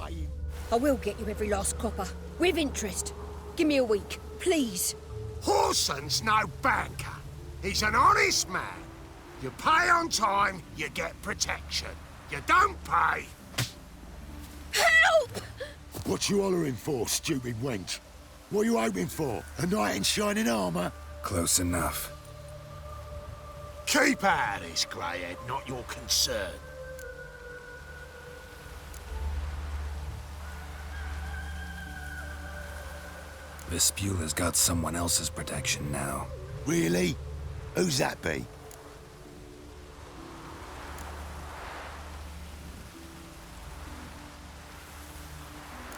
paying. I will get you every last copper, with interest. Give me a week, please. Horson's no banker. He's an honest man. You pay on time, you get protection. You don't pay. Help! What you hollering for, stupid wench? What are you hoping for? A knight in shining armour? Close enough. Keep out of this, greyhead, not your concern. Vespula's got someone else's protection now. Really? Who's that be?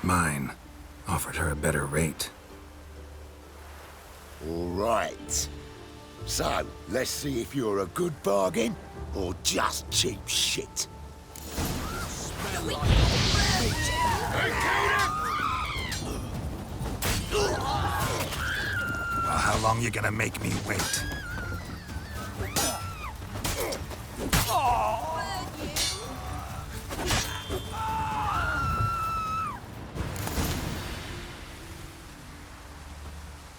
Mine. Offered her a better rate. All right. So, let's see if you're a good bargain or just cheap shit. Well, how long you gonna make me wait?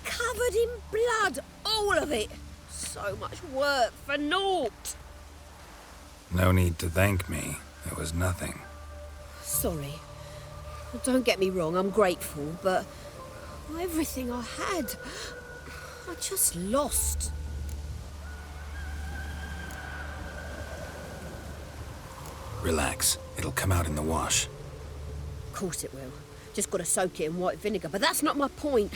Covered in blood, all of it. So much work for naught. No need to thank me. It was nothing. Sorry. Don't get me wrong, I'm grateful, but everything I had, I just lost. Relax. It'll come out in the wash. Of course it will. Just gotta soak it in white vinegar, but that's not my point.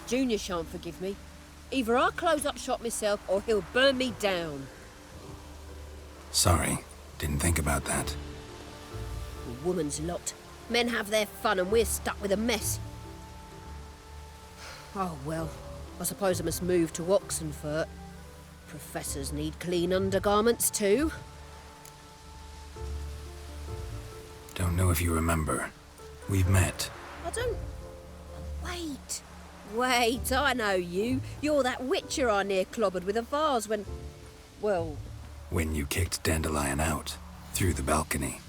Junior shan't forgive me. Either I'll close up shop myself or he'll burn me down. Sorry. Didn't think about that. A woman's lot. Men have their fun and we're stuck with a mess. Oh well, I suppose I must move to Oxenfurt. Professors need clean undergarments too. Don't know if you remember. We've met. I don't... Wait. Wait, I know you. You're that witcher I near clobbered with a vase when... Well... When you kicked Dandelion out. Through the balcony.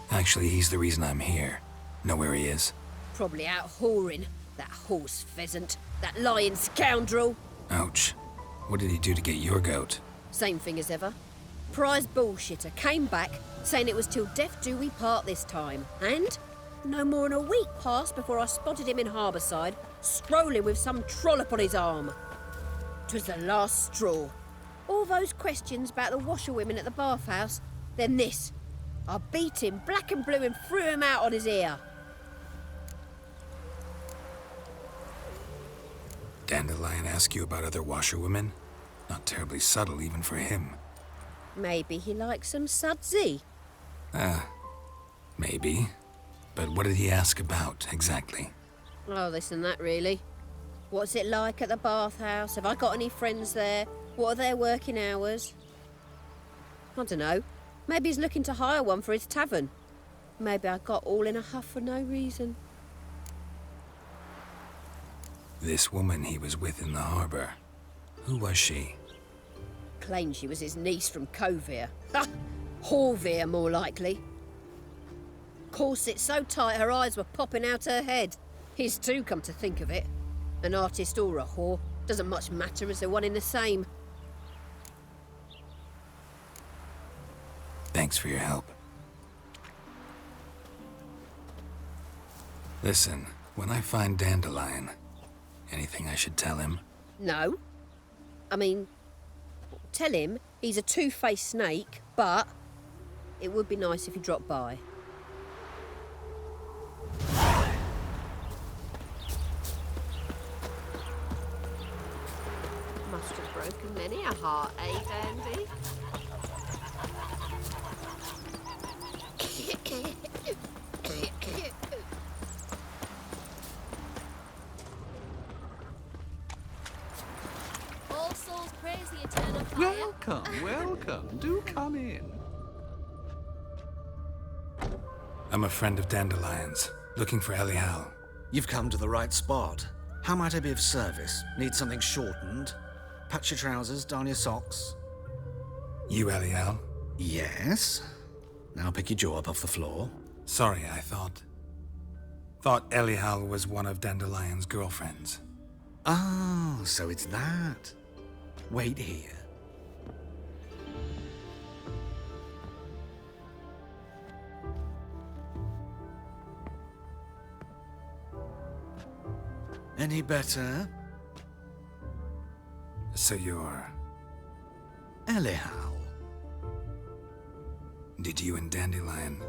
Actually, he's the reason I'm here. Know where he is? Probably out whoring. That horse pheasant. That lying scoundrel. Ouch. What did he do to get your goat? Same thing as ever. Prize bullshitter came back, saying it was till death do we part this time. And no more than a week passed before I spotted him in Harbourside, strolling with some trollop on his arm. 'Twas the last straw. All those questions about the washerwomen at the bathhouse, then this. I beat him black and blue and threw him out on his ear. Dandelion ask you about other washerwomen? Not terribly subtle even for him. Maybe he likes some sudsy. Maybe. But what did he ask about, exactly? Oh, this and that, really. What's it like at the bathhouse? Have I got any friends there? What are their working hours? I don't know. Maybe he's looking to hire one for his tavern. Maybe I got all in a huff for no reason. This woman he was with in the harbour. Who was she? Claimed she was his niece from Kovir. Ha! Horvir, more likely. Corset so tight her eyes were popping out her head. His too, come to think of it. An artist or a whore. Doesn't much matter as they're one in the same. Thanks for your help. Listen, when I find Dandelion, anything I should tell him? No. I mean, tell him he's a two-faced snake, but it would be nice if he dropped by. Must have broken many a heart, eh, Dandy? All souls praise the eternal fire. Welcome, welcome. Do come in. I'm a friend of Dandelion's, looking for Elial. You've come to the right spot. How might I be of service? Need something shortened? Patch your trousers, darn your socks. You, Elial? Yes. Now pick your jaw up off the floor. Sorry, I thought Elihal was one of Dandelion's girlfriends. Oh, so it's that. Wait here. Any better? So you're... Elihal. Did you and Dandelion...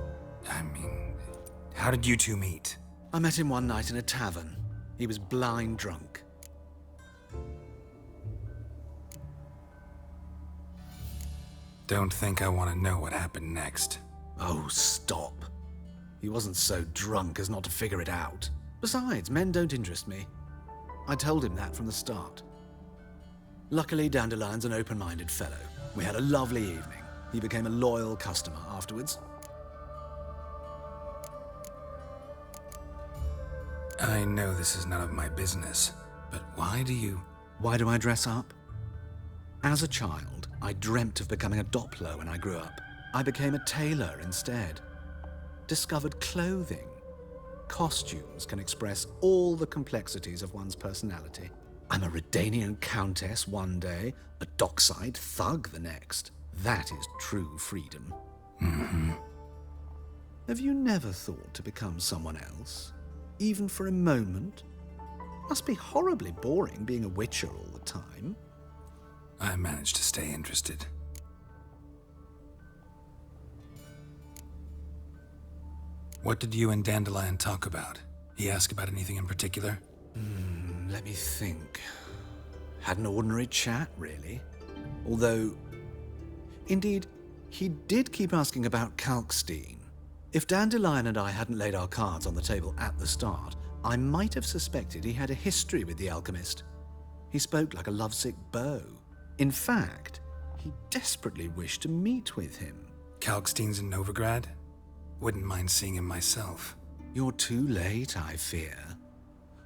how did you two meet? I met him one night in a tavern. He was blind drunk. Don't think I want to know what happened next. Oh, stop. He wasn't so drunk as not to figure it out. Besides, men don't interest me. I told him that from the start. Luckily, Dandelion's an open-minded fellow. We had a lovely evening. He became a loyal customer afterwards. I know this is none of my business, but why do you... Why do I dress up? As a child, I dreamt of becoming a Doppler when I grew up. I became a tailor instead. Discovered clothing. Costumes can express all the complexities of one's personality. I'm a Redanian countess one day, a dockside thug the next. That is true freedom. Mm-hmm. Have you never thought to become someone else? Even for a moment? Must be horribly boring being a witcher all the time. I managed to stay interested. What did you and Dandelion talk about? He asked about anything in particular? Let me think. Had an ordinary chat, really. Although, indeed, he did keep asking about Kalkstein. If Dandelion and I hadn't laid our cards on the table at the start, I might have suspected he had a history with the alchemist. He spoke like a lovesick beau. In fact, he desperately wished to meet with him. Kalkstein's in Novigrad? Wouldn't mind seeing him myself. You're too late, I fear.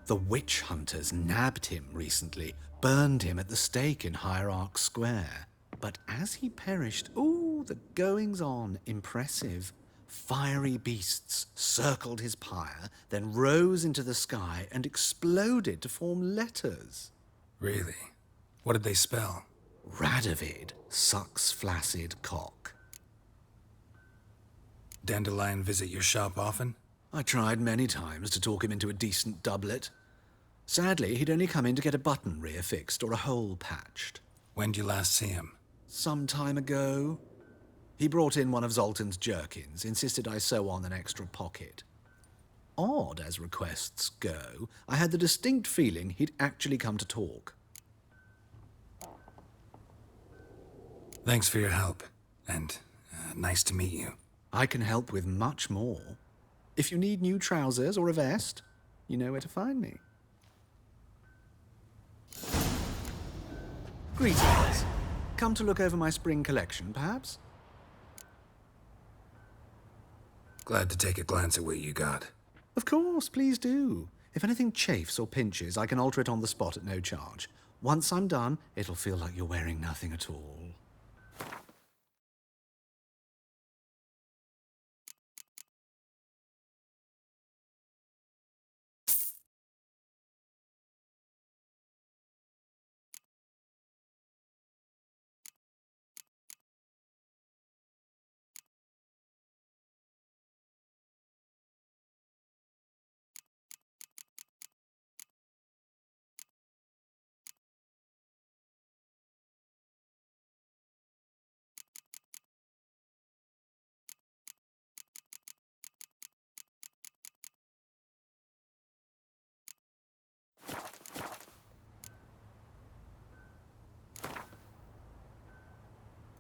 The witch hunters nabbed him recently, burned him at the stake in Hierarch Square. But as he perished, the goings-on, impressive. Fiery beasts circled his pyre, then rose into the sky and exploded to form letters. Really? What did they spell? Radovid sucks flaccid cock. Dandelion visit your shop often? I tried many times to talk him into a decent doublet. Sadly, he'd only come in to get a button reaffixed or a hole patched. When did you last see him? Some time ago. He brought in one of Zoltan's jerkins, insisted I sew on an extra pocket. Odd as requests go, I had the distinct feeling he'd actually come to talk. Thanks for your help, and nice to meet you. I can help with much more. If you need new trousers or a vest, you know where to find me. Greetings. Come to look over my spring collection, perhaps? Glad to take a glance at what you got. Of course, please do. If anything chafes or pinches, I can alter it on the spot at no charge. Once I'm done, it'll feel like you're wearing nothing at all.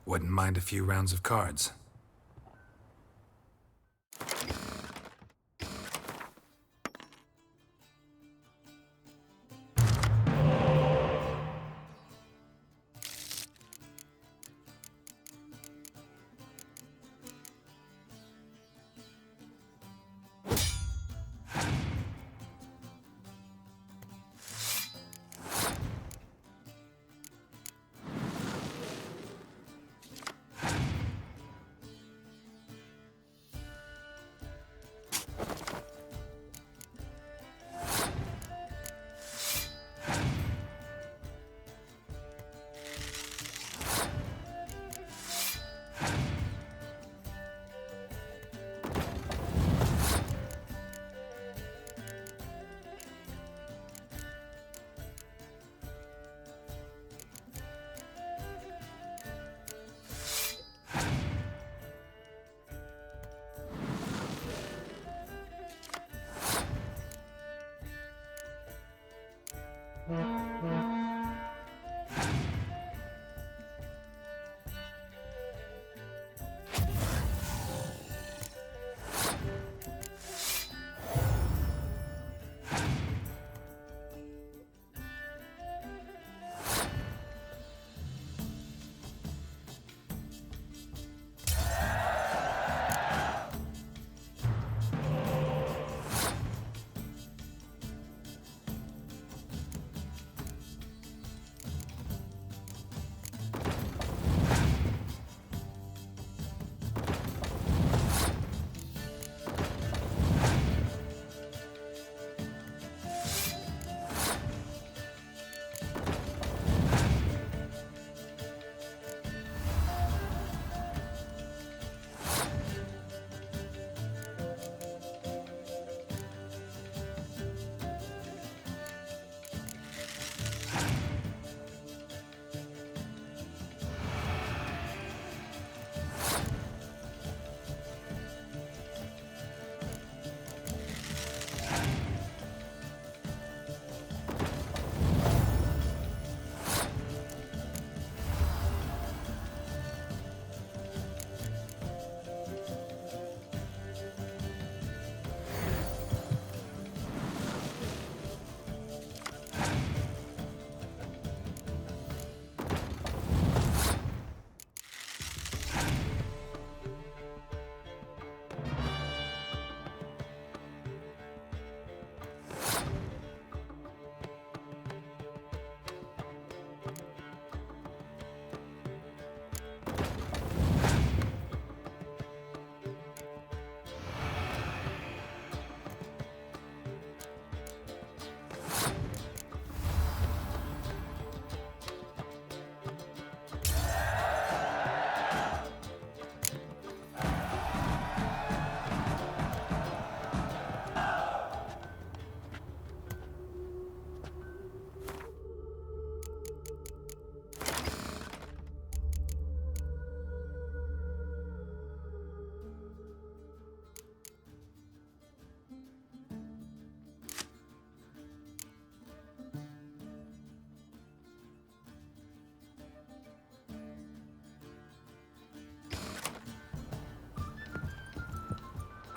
Wouldn't mind a few rounds of cards.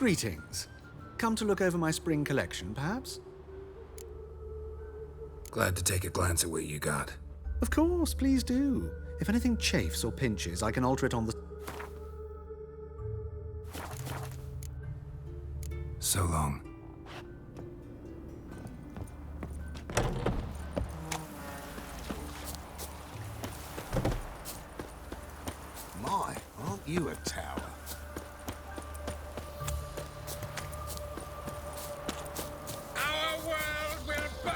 Greetings. Come to look over my spring collection, perhaps? Glad to take a glance at what you got. Of course, please do. If anything chafes or pinches, I can alter it on the... So long. My, aren't you a tower? Our world will burn!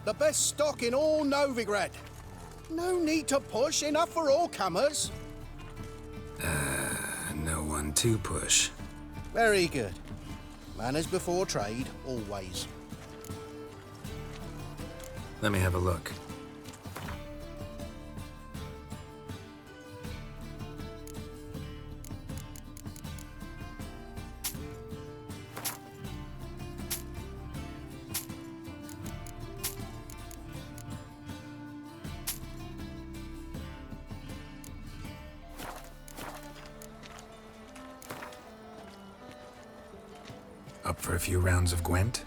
The best stock in all Novigrad. No need to push, enough for all comers. No one to push. Very good. Manners before trade, always. Let me have a look. Up for a few rounds of Gwent?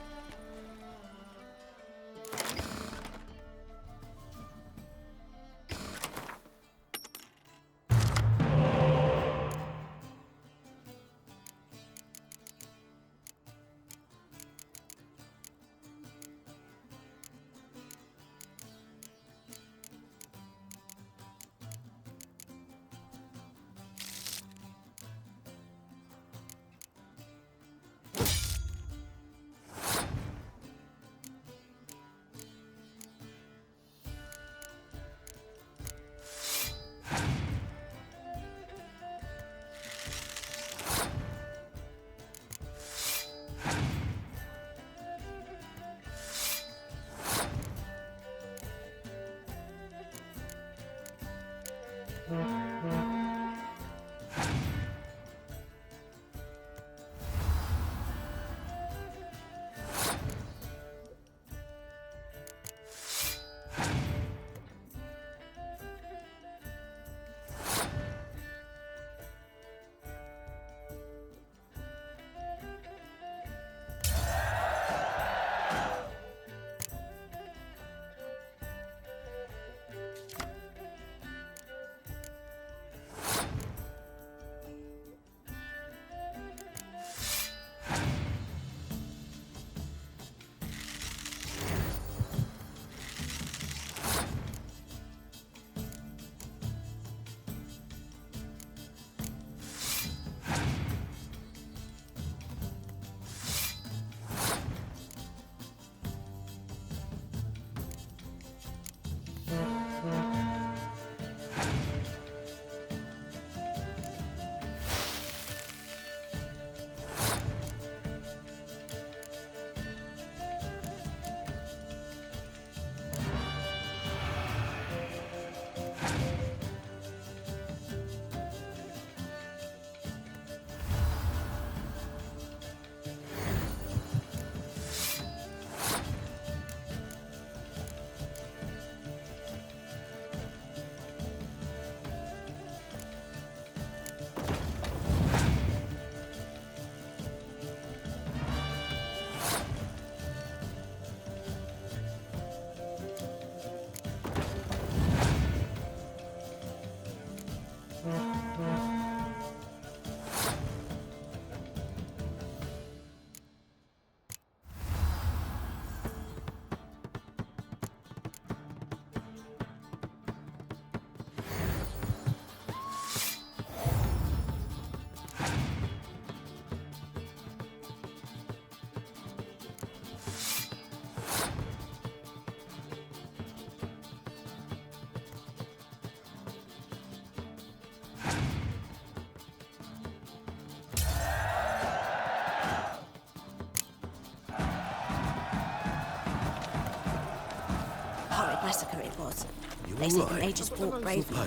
Horrid massacre it was. You They said the Mages fought bravely.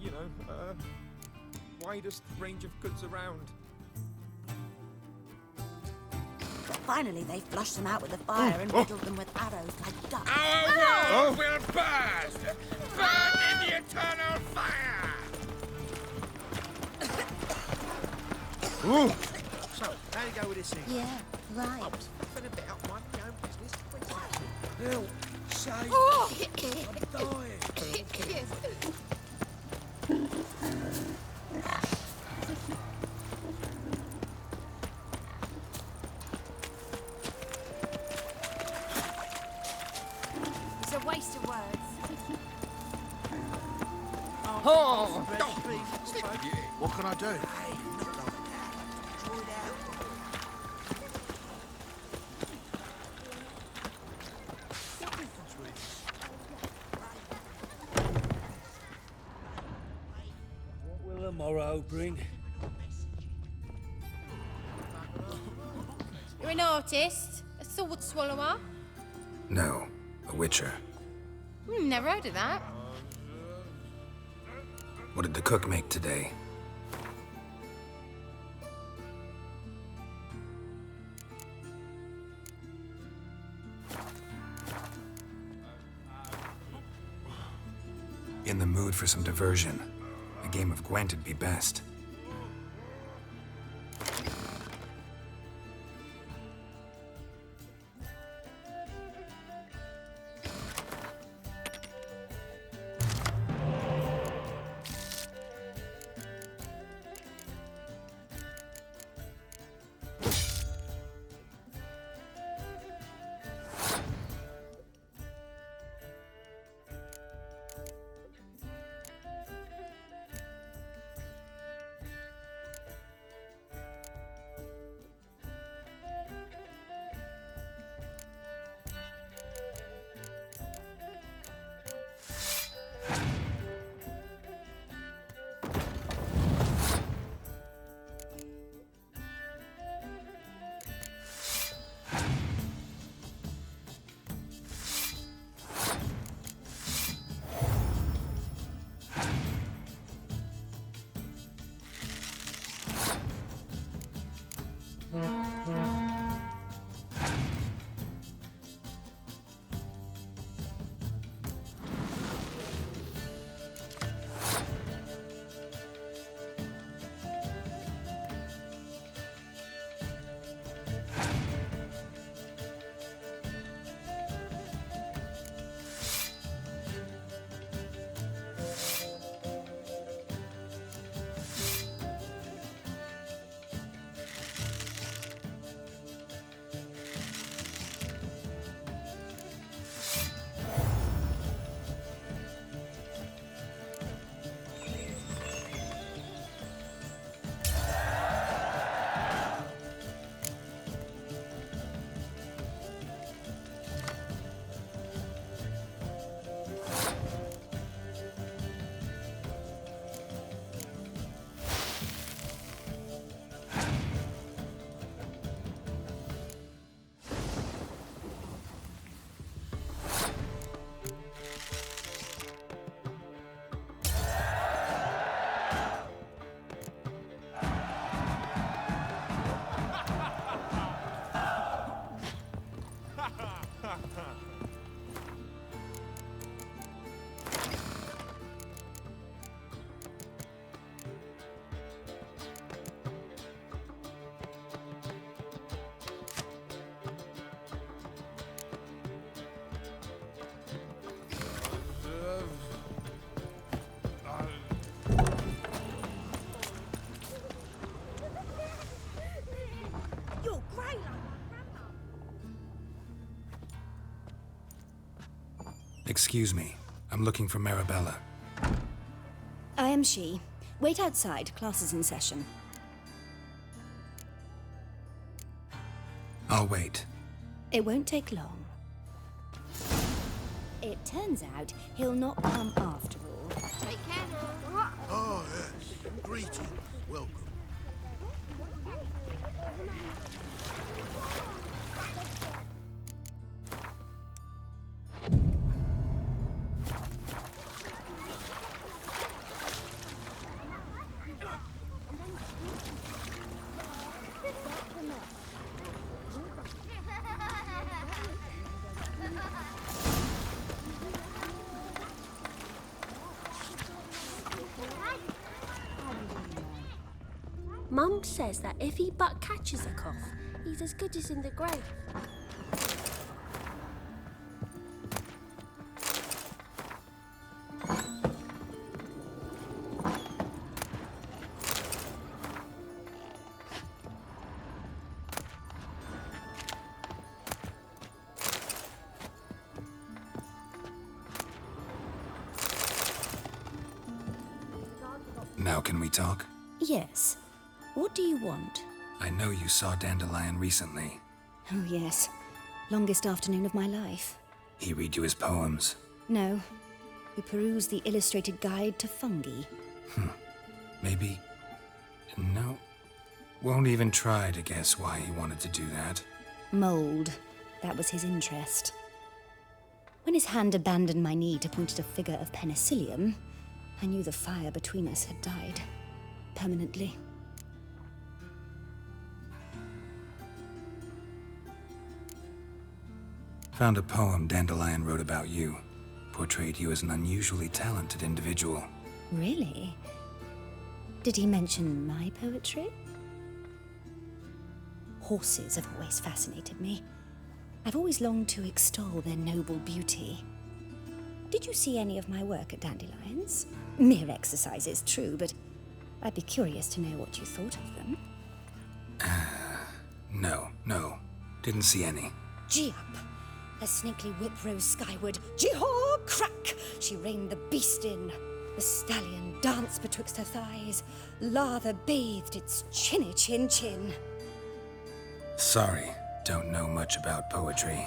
You know, widest range of goods around. Finally, they flushed them out with the fire and riddled them with arrows like ducks. Our world will burst! Burn in the eternal fire! So, how you go with this thing? Yeah, right. Nothing about my own business. Help! Save! Oh! I'm dying! It's a waste of words. What can I do? What will the morrow bring? You're an artist? A sword swallower? No, a witcher. Never heard of that. What did the cook make today? In the mood for some diversion. A game of Gwent'd be best. You're grey like my grandma. Excuse me. I'm looking for Marabella. I am she. Wait outside. Class is in session. I'll wait. It won't take long. It turns out he'll not come after all. Take care now. Oh, yes. Greetings. Welcome. Mum says that if he but catches a cough, he's as good as in the grave. Now can we talk? Yes. What do you want? I know you saw Dandelion recently. Oh, yes. Longest afternoon of my life. He read you his poems. No. We perused the illustrated guide to fungi. Maybe... No. Won't even try to guess why he wanted to do that. Mold. That was his interest. When his hand abandoned my knee to point at a figure of penicillium, I knew the fire between us had died. Permanently. Found a poem Dandelion wrote about you. Portrayed you as an unusually talented individual. Really? Did he mention my poetry? Horses have always fascinated me. I've always longed to extol their noble beauty. Did you see any of my work at Dandelion's? Mere exercises, true, but I'd be curious to know what you thought of them. No. Didn't see any. Gee up! Her snakely whip rose skyward. Gee-haw! Crack! She reined the beast in. The stallion danced betwixt her thighs. Lather bathed its chinny chin. Sorry, don't know much about poetry.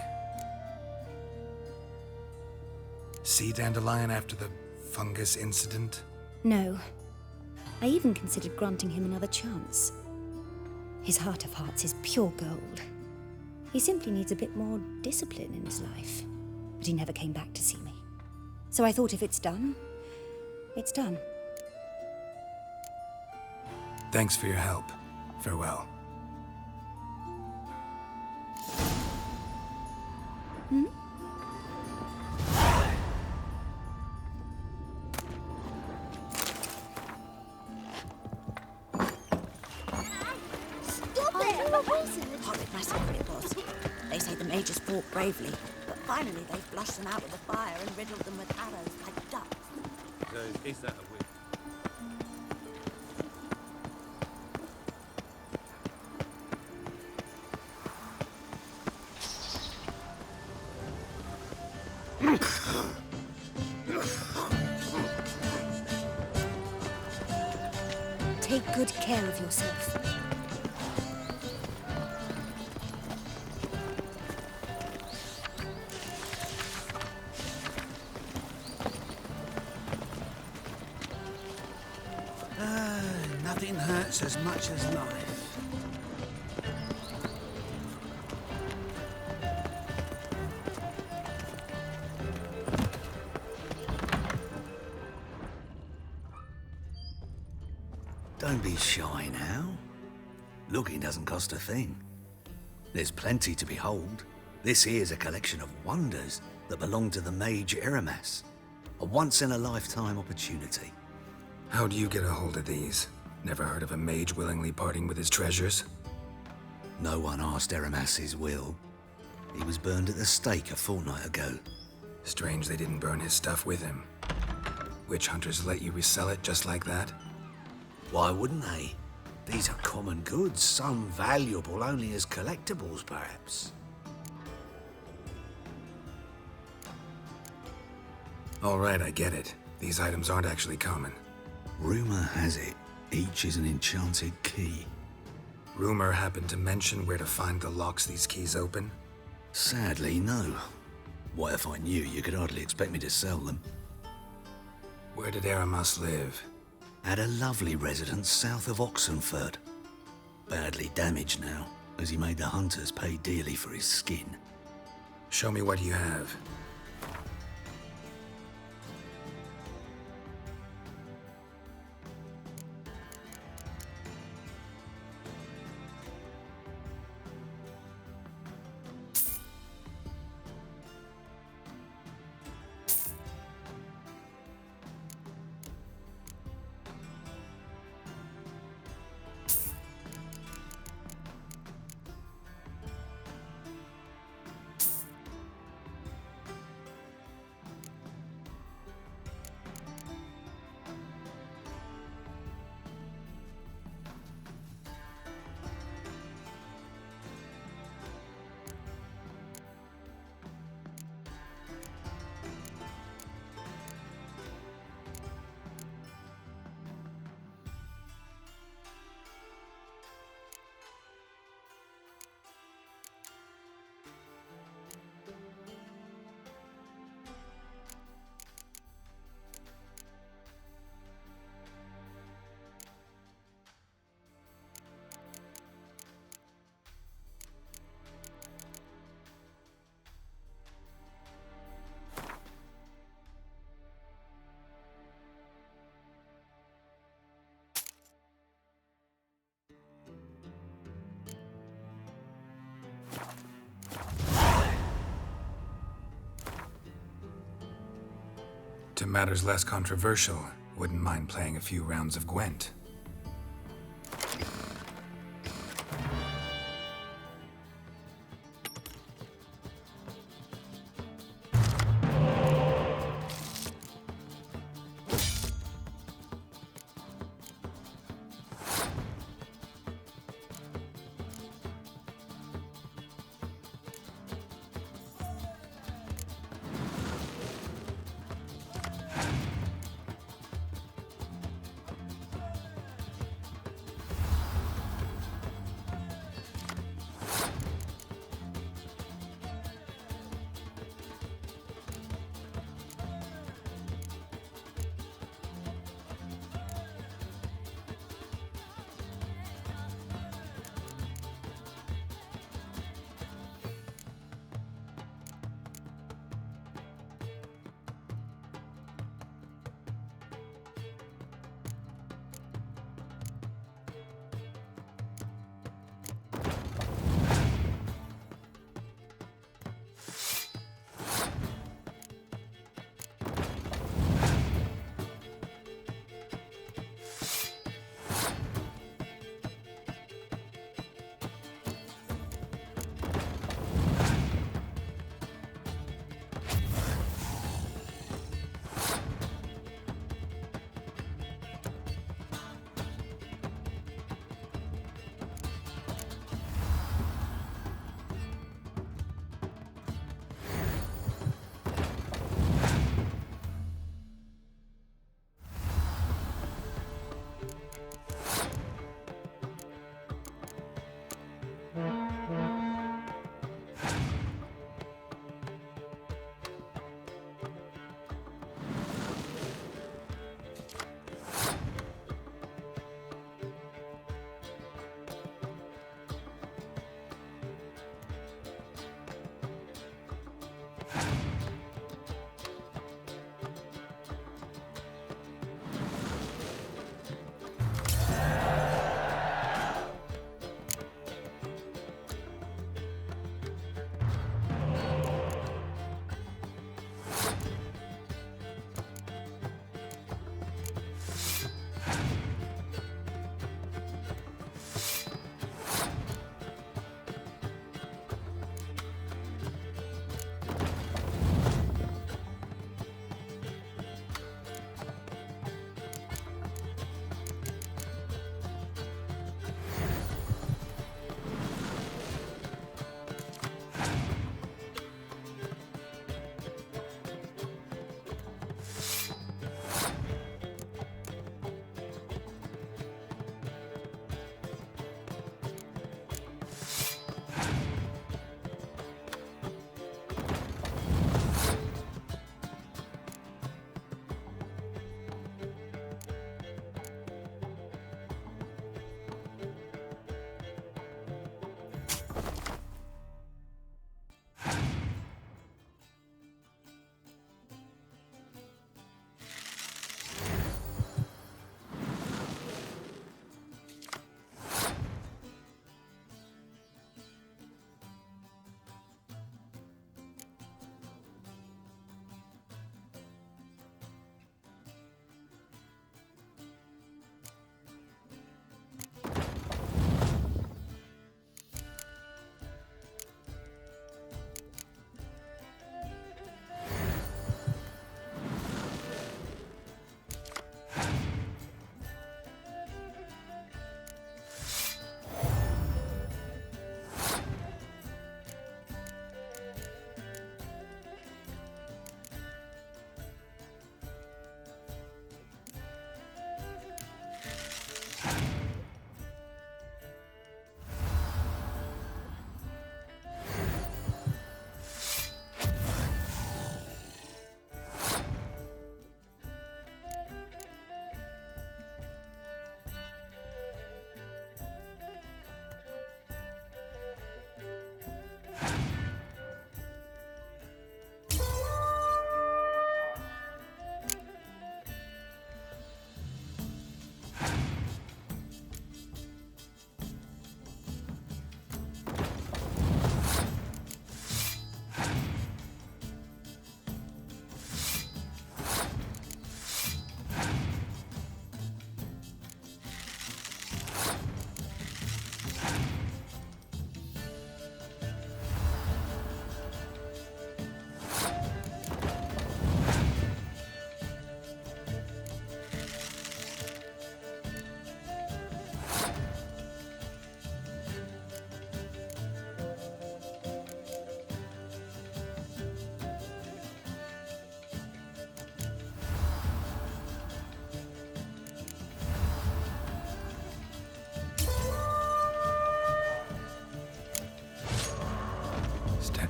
See Dandelion after the fungus incident? No. I even considered granting him another chance. His heart of hearts is pure gold. He simply needs a bit more discipline in his life. But he never came back to see me. So I thought if it's done, it's done. Thanks for your help. Farewell. Horrid massacre it was. They say the mages fought bravely, but finally they flushed them out with the fire and riddled them with arrows like ducks. So is that a witch? Take good care of yourself. Nothing hurts as much as life. Don't be shy now. Looking doesn't cost a thing. There's plenty to behold. This here's a collection of wonders that belong to the mage Eramas. A once-in-a-lifetime opportunity. How do you get a hold of these? Never heard of a mage willingly parting with his treasures? No one asked Eramas his will. He was burned at the stake a fortnight ago. Strange they didn't burn his stuff with him. Witch hunters let you resell it just like that? Why wouldn't they? These are common goods, some valuable only as collectibles, perhaps. All right, I get it. These items aren't actually common. Rumor has it, each is an enchanted key. Rumor happened to mention where to find the locks these keys open? Sadly, no. What if I knew? You could hardly expect me to sell them. Where did Eramas live? At a lovely residence south of Oxenford. Badly damaged now, as he made the hunters pay dearly for his skin. Show me what you have. To matters less controversial, wouldn't mind playing a few rounds of Gwent.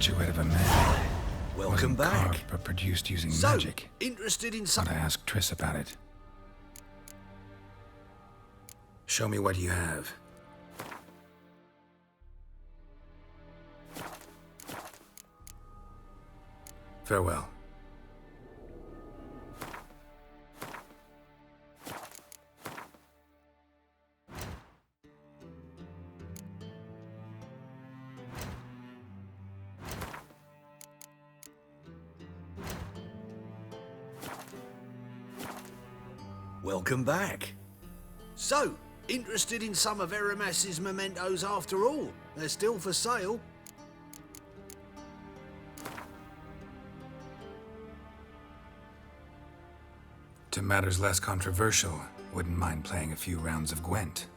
statuette of a man. Welcome Wasn't back. carved, but produced using So, magic. interested in some... But I asked Triss about it. Show me what you have. Farewell. Welcome back. So, interested in some of Eramas's mementos after all? They're still for sale. To matters less controversial, wouldn't mind playing a few rounds of Gwent.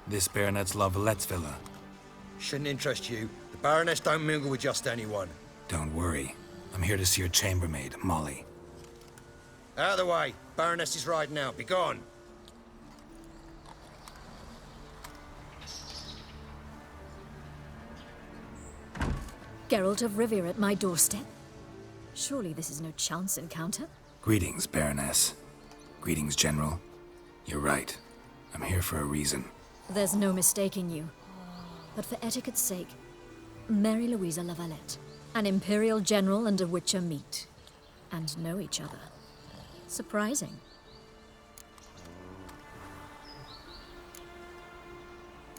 This Baronet's La Vallette's villa. Shouldn't interest you. The Baroness don't mingle with just anyone. Don't worry. I'm here to see your chambermaid, Molly. Out of the way. Baroness is riding out. Be gone. Geralt of Rivia at my doorstep? Surely this is no chance encounter? Greetings, Baroness. Greetings, General. You're right. I'm here for a reason. There's no mistaking you. But for etiquette's sake, Mary Louisa La Valette, an Imperial General and a Witcher meet. And know each other. Surprising.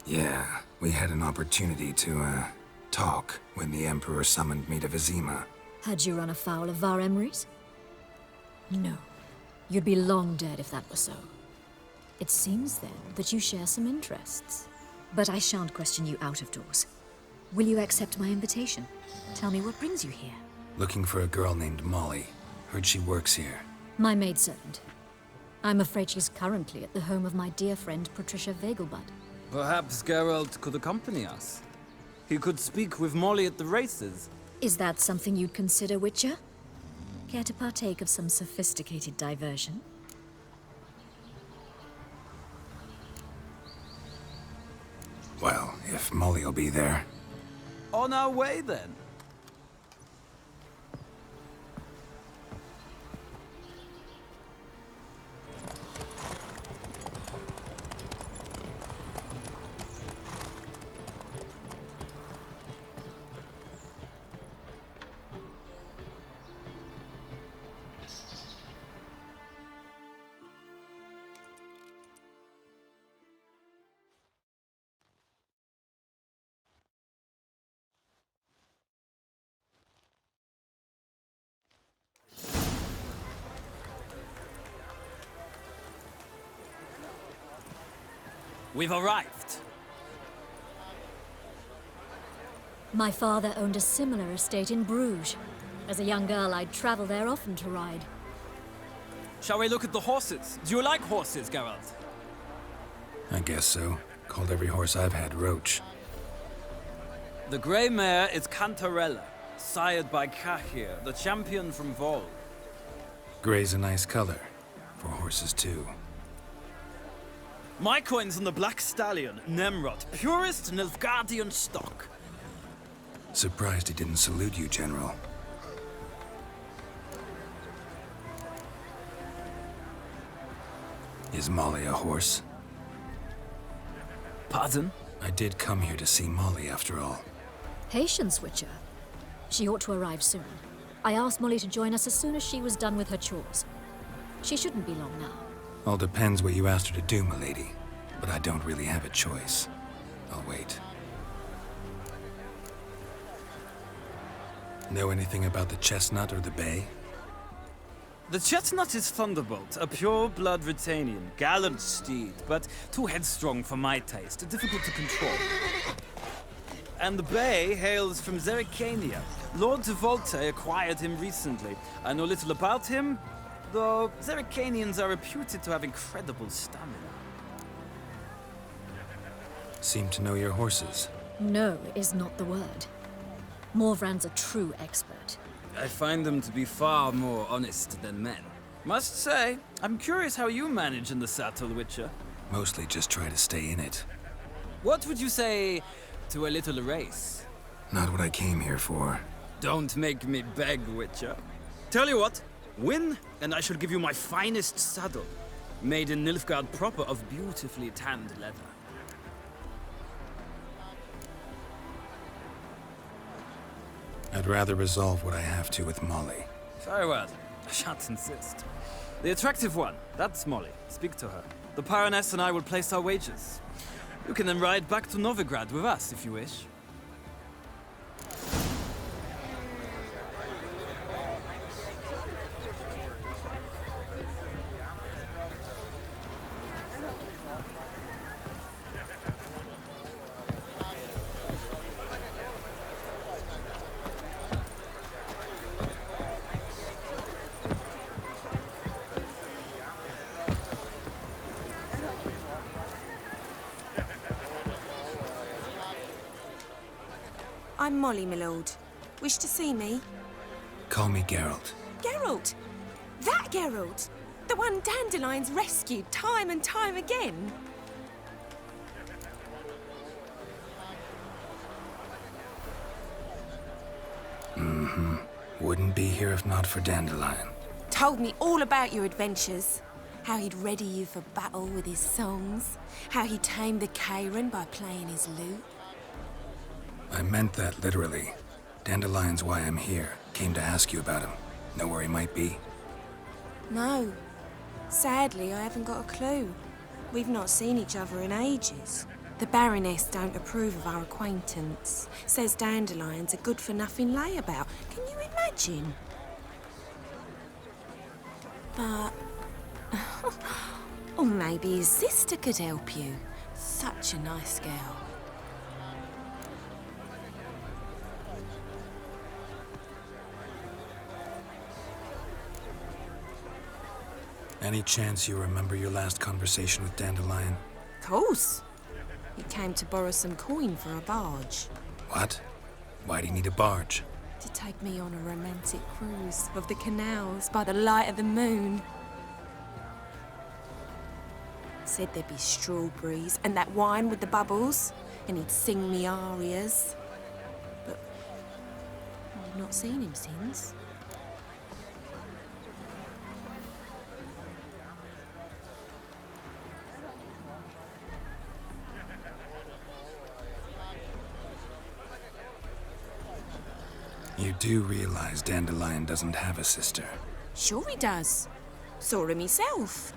Yeah, we had an opportunity to, talk when the Emperor summoned me to Vizima. Had you run afoul of Var Emrys? No. You'd be long dead if that were so. It seems, then, that you share some interests. But I shan't question you out of doors. Will you accept my invitation? Tell me what brings you here. Looking for a girl named Molly. Heard she works here. My maidservant. I'm afraid she's currently at the home of my dear friend Patricia Vegelbud. Perhaps Geralt could accompany us. He could speak with Molly at the races. Is that something you'd consider, Witcher? Care to partake of some sophisticated diversion? Well, if Molly'll be there. On our way, then. We've arrived. My father owned a similar estate in Bruges. As a young girl, I'd travel there often to ride. Shall we look at the horses? Do you like horses, Geralt? I guess so. Called every horse I've had Roach. The grey mare is Cantarella, sired by Cahir, the champion from Vol. Grey's a nice color. For horses, too. My coin's on the Black Stallion, Nemrod, purest Nilfgaardian stock. Surprised he didn't salute you, General. Is Molly a horse? Pardon? I did come here to see Molly, after all. Patience, Witcher. She ought to arrive soon. I asked Molly to join us as soon as she was done with her chores. She shouldn't be long now. All depends what you asked her to do, milady. But I don't really have a choice. I'll wait. Know anything about the chestnut or the bay? The chestnut is Thunderbolt, a pure-blood Retanian, gallant steed, but too headstrong for my taste, difficult to control. And the bay hails from Zerrikania. Lord de Volte acquired him recently. I know little about him, though Zerrikanians are reputed to have incredible stamina. Seem to know your horses. No is not the word. Morvran's a true expert. I find them to be far more honest than men. Must say, I'm curious how you manage in the saddle, Witcher. Mostly just try to stay in it. What would you say to a little race? Not what I came here for. Don't make me beg, Witcher. Tell you what, win, and I shall give you my finest saddle. Made in Nilfgaard proper of beautifully tanned leather. I'd rather resolve what I have to with Molly. Very well. I shan't insist. The attractive one, that's Molly. Speak to her. The Baroness and I will place our wagers. You can then ride back to Novigrad with us, if you wish. I'm Molly, my lord. Wish to see me? Call me Geralt. Geralt! That Geralt! The one Dandelion's rescued time and time again. Mm-hmm. Wouldn't be here if not for Dandelion. Told me all about your adventures. How he'd ready you for battle with his songs. How he tamed the Kaderini by playing his lute. I meant that literally. Dandelion's why I'm here. Came to ask you about him. Know where he might be? No. Sadly, I haven't got a clue. We've not seen each other in ages. The Baroness don't approve of our acquaintance. Says Dandelion's a good-for-nothing layabout. Can you imagine? But... or maybe his sister could help you. Such a nice girl. Any chance you remember your last conversation with Dandelion? Of course. He came to borrow some coin for a barge. What? Why do you need a barge? To take me on a romantic cruise of the canals by the light of the moon. Said there'd be strawberries and that wine with the bubbles, and he'd sing me arias. But I've not seen him since. You do realize Dandelion doesn't have a sister? Sure he does. Saw him himself.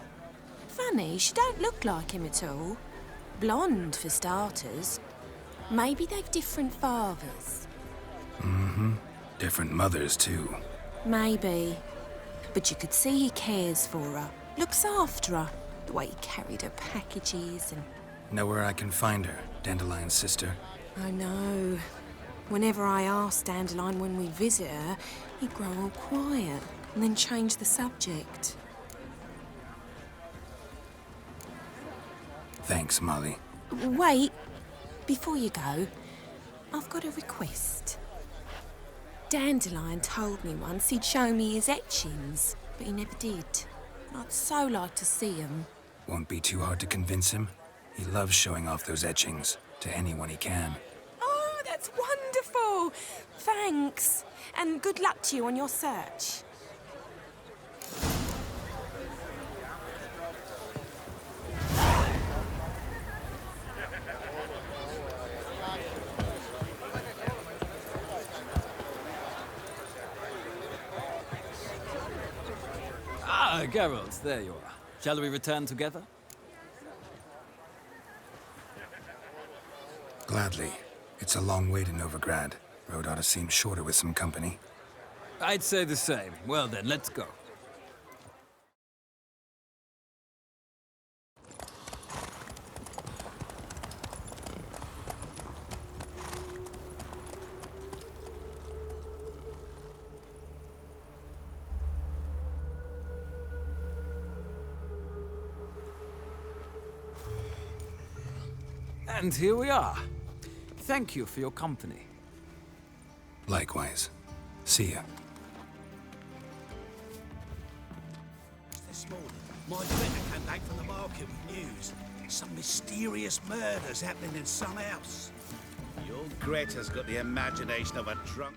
Funny, she don't look like him at all. Blonde, for starters. Maybe they've different fathers. Mm-hmm. Different mothers, too. Maybe. But you could see he cares for her. Looks after her. The way he carried her packages and... Know where I can find her, Dandelion's sister? I know. Whenever I asked Dandelion when we'd visit her, he'd grow all quiet and then change the subject. Thanks, Molly. Wait. Before you go, I've got a request. Dandelion told me once he'd show me his etchings, but he never did. I'd so like to see them. Won't be too hard to convince him. He loves showing off those etchings to anyone he can. Oh, that's wonderful! Thanks. And good luck to you on your search. Ah, Geralt, there you are. Shall we return together? Gladly. It's a long way to Novigrad. Road ought to seem shorter with some company. I'd say the same. Well then, let's go. And here we are. Thank you for your company. Likewise. See ya. This morning, my letter came back from the market with news. Some mysterious murders happening in some house. Your Greta's got the imagination of a drunk...